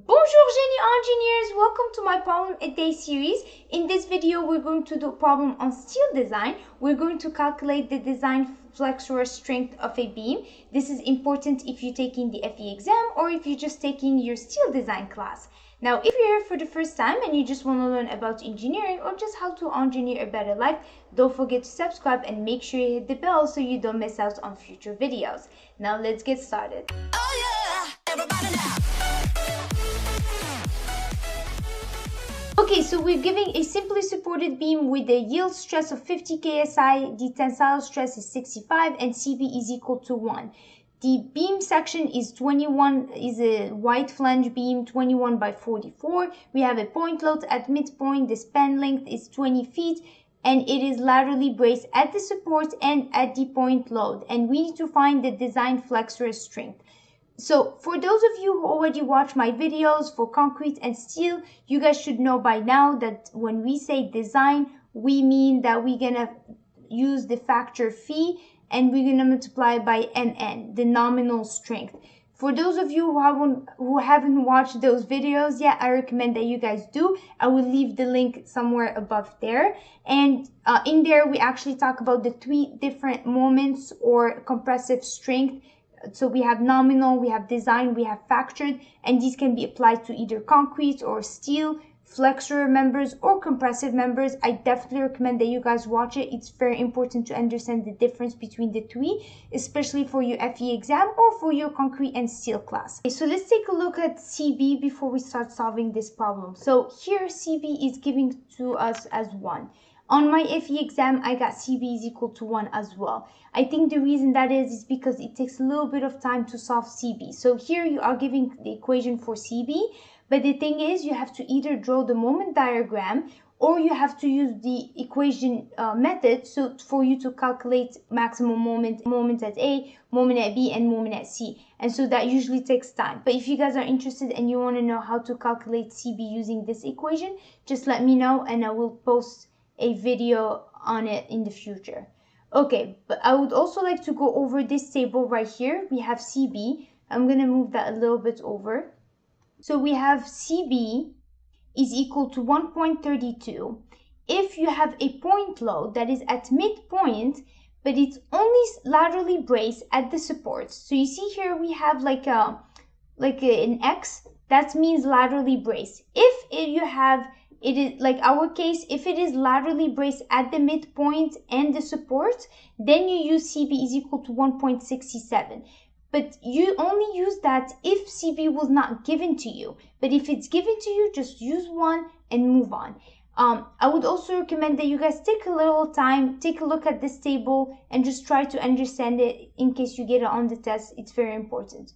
Bonjour Génie Engineers, welcome to my problem a day series. In this video we're going to do a problem on steel design. We're going to calculate the design flexural strength of a beam. This is important if you're taking the FE exam or if you're just taking your steel design class. Now if you're here for the first time and you just want to learn about engineering or just how to engineer a better life, don't forget to subscribe and make sure you hit the bell so you don't miss out on future videos. Now let's get started. Oh yeah, everybody now. Okay, so we're giving a simply supported beam with a yield stress of 50 kSI, the tensile stress is 65, and CB is equal to 1. The beam section is a wide flange beam, 21 by 44. We have a point load at midpoint. The span length is 20 feet, and it is laterally braced at the support and at the point load. And we need to find the design flexural strength. So for those of you who already watch my videos for concrete and steel, you guys should know by now that when we say design, we mean that we're gonna use the factor phi and we're gonna multiply by Mn, the nominal strength. For those of you who haven't watched those videos yet, I recommend that you guys do. I will leave the link somewhere above there. And in there, we actually talk about the 3 different moments or compressive strength. So we have nominal, we have design, we have factored, and these can be applied to either concrete or steel, flexural members or compressive members. I definitely recommend that you guys watch it. It's very important to understand the difference between the 3, especially for your FE exam or for your concrete and steel class. Okay, so let's take a look at CB before we start solving this problem. So here CB is given to us as 1. On my FE exam, I got CB is equal to 1 as well. I think the reason that is because it takes a little bit of time to solve CB. So here you are giving the equation for CB, but the thing is you have to either draw the moment diagram or you have to use the equation method so for you to calculate maximum moment at A, moment at B, and moment at C. And so that usually takes time. But if you guys are interested and you want to know how to calculate CB using this equation, just let me know and I will post a video on it in the future. Okay, but I would also like to go over this table right here. We have CB. I'm going to move that a little bit over. So we have CB is equal to 1.32 if you have a point load that is at midpoint, but it's only laterally braced at the supports. So you see here we have an X, that means laterally braced. It is like our case, if it is laterally braced at the midpoint and the support, then you use CB is equal to 1.67. But you only use that if CB was not given to you. But if it's given to you, just use 1 and move on. I would also recommend that you guys take a little time, take a look at this table and just try to understand it in case you get it on the test. It's very important.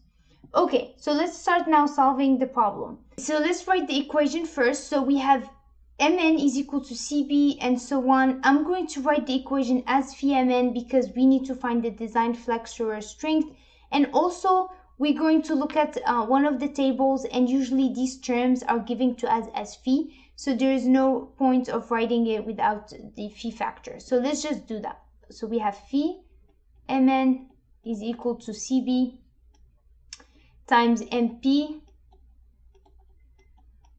Okay, so let's start now solving the problem. So let's write the equation first. So we have Mn is equal to Cb and so on. I'm going to write the equation as phi Mn because we need to find the design flexural strength. And also we're going to look at one of the tables, and usually these terms are given to us as phi. So there is no point of writing it without the phi factor. So let's just do that. So we have phi Mn is equal to Cb times MP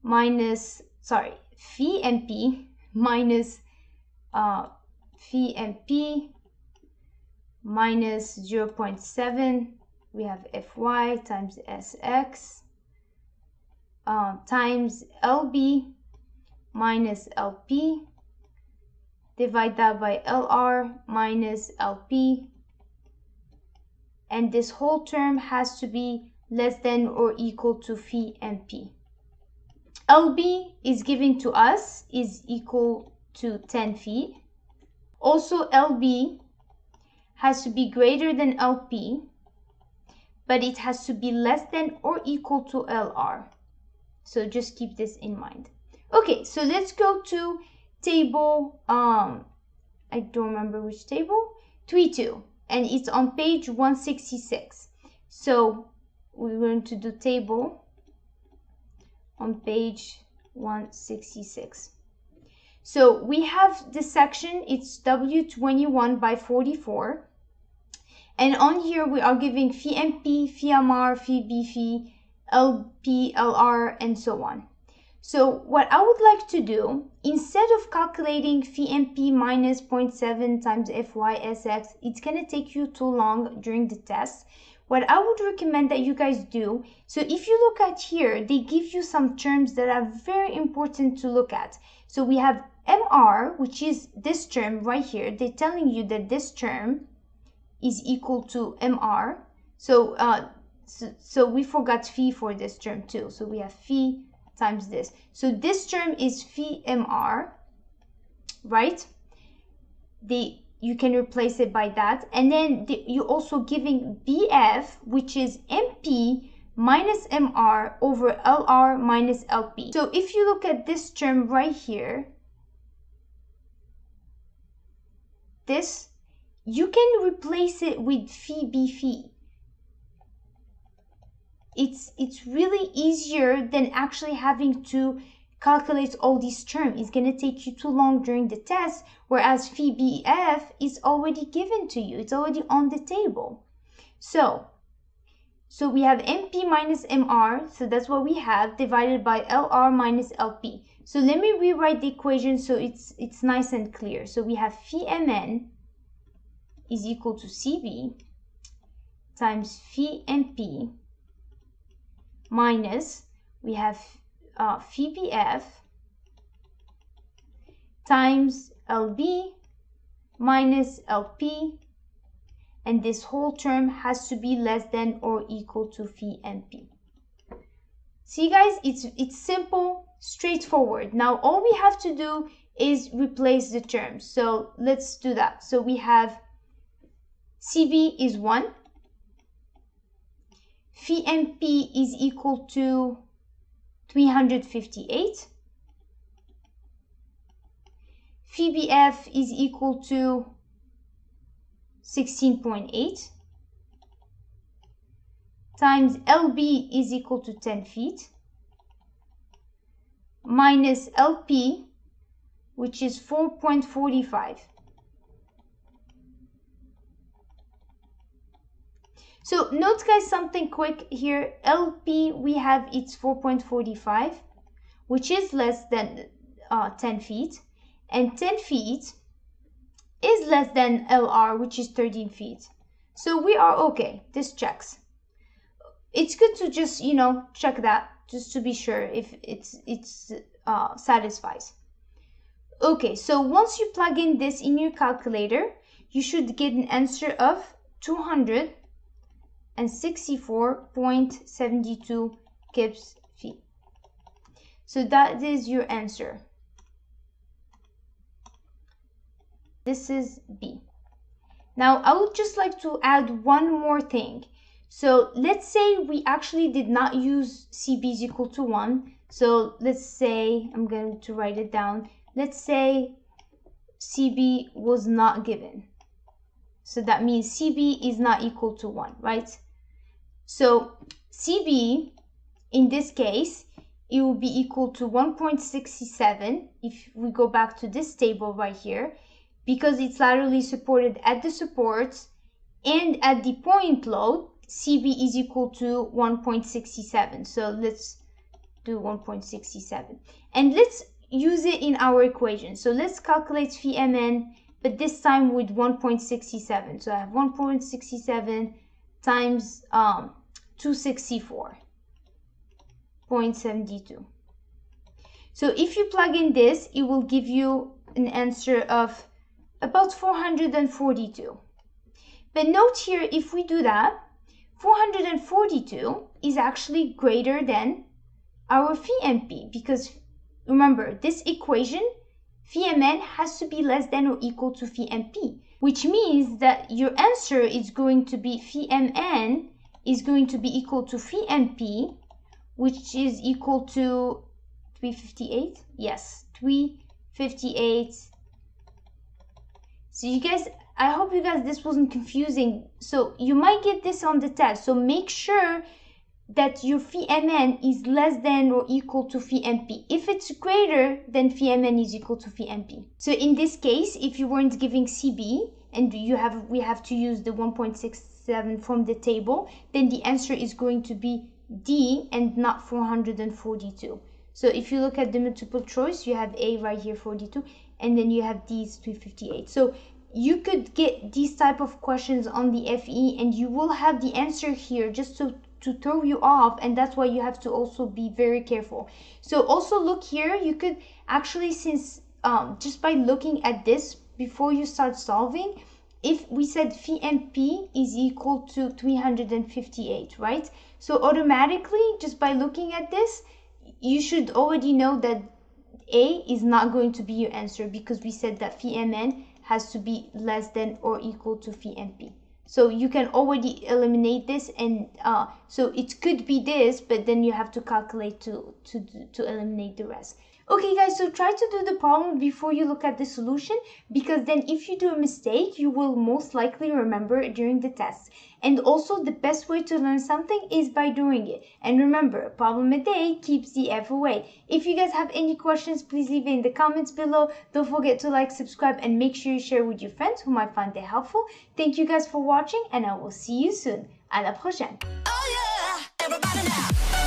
minus, phi MP minus phi MP minus 0.7. We have Fy times Sx times LB minus LP. Divide that by LR minus LP. And this whole term has to be less than or equal to phi MP. LB is given to us is equal to 10 feet. Also LB has to be greater than LP, but it has to be less than or equal to LR. So just keep this in mind. Okay, so let's go to table, I don't remember which table, 3.2, and it's on page 166. So we're going to do table on page 166. So we have this section, it's W21 by 44. And on here we are giving phi MP, phi MR, phi B, phi LP, LR, and so on. So what I would like to do, instead of calculating phi MP minus 0.7 times FYSX, it's going to take you too long during the test. What I would recommend that you guys do, so if you look at here, they give you some terms that are very important to look at. So we have MR, which is this term right here. They're telling you that this term is equal to MR. So we forgot phi for this term too. So we have phi times this. So this term is phi MR, right? You can replace it by that. And then you're also giving BF, which is MP minus MR over LR minus LP. So if you look at this term right here, this, you can replace it with phi B phi. It's really easier than actually having to calculate all these terms. It's going to take you too long during the test, whereas phi BF is already given to you. It's already on the table. So we have MP minus MR, so that's what we have, divided by LR minus LP. So let me rewrite the equation so it's nice and clear. So we have phi MN is equal to CB times phi MP minus, we have phi BF times LB minus LP, and this whole term has to be less than or equal to phi MP. See guys, it's simple, straightforward. Now all we have to do is replace the terms. So let's do that. So we have CB is 1. Phi MP is equal to 358. Phi BF is equal to 16.8 times LB is equal to 10 feet minus LP, which is 4.45. So note guys something quick here. LP, we have it's 4.45, which is less than 10 feet. And 10 feet is less than LR, which is 13 feet. So we are okay. This checks. It's good to just, you know, check that just to be sure if it's satisfies. Okay, so once you plug in this in your calculator, you should get an answer of 264.72 Gibbs feet. So that is your answer. This is B. Now I would just like to add one more thing. So let's say we actually did not use CB is equal to 1. So let's say, I'm going to write it down. Let's say CB was not given. So that means CB is not equal to 1, right? So CB, in this case, it will be equal to 1.67 if we go back to this table right here, because it's laterally supported at the supports and at the point load, CB is equal to 1.67. So let's do 1.67. And let's use it in our equation. So let's calculate phi MN, but this time with 1.67. So I have 1.67 times 264.72. So if you plug in this, it will give you an answer of about 442. But note here, if we do that, 442 is actually greater than our phi MP, because remember, this equation, phi MN has to be less than or equal to phi MP, which means that your answer is going to be phi MN is going to be equal to phi MP, which is equal to 358. Yes, 358. So you guys, I hope you guys, this wasn't confusing. So you might get this on the test. So make sure that your phi MN is less than or equal to phi MP. If it's greater, then phi MN is equal to phi MP. So in this case, if you weren't giving CB and we have to use the 1.67 from the table, then the answer is going to be D and not 442. So if you look at the multiple choice, you have A right here 42, and then you have D is 358. So you could get these type of questions on the FE, and you will have the answer here just to throw you off, and that's why you have to also be very careful. So also look here, you could actually, since just by looking at this before you start solving, if we said phi and P is equal to 358, right? So automatically, just by looking at this, you should already know that A is not going to be your answer, because we said that phi mn has to be less than or equal to phi mp. So you can already eliminate this, and so it could be this, but then you have to calculate to eliminate the rest. Okay guys, so try to do the problem before you look at the solution, because then if you do a mistake, you will most likely remember it during the test. And also the best way to learn something is by doing it. And remember, a problem a day keeps the F away. If you guys have any questions, please leave it in the comments below. Don't forget to like, subscribe, and make sure you share with your friends who might find it helpful. Thank you guys for watching, and I will see you soon. À la prochaine. Oh yeah, everybody now.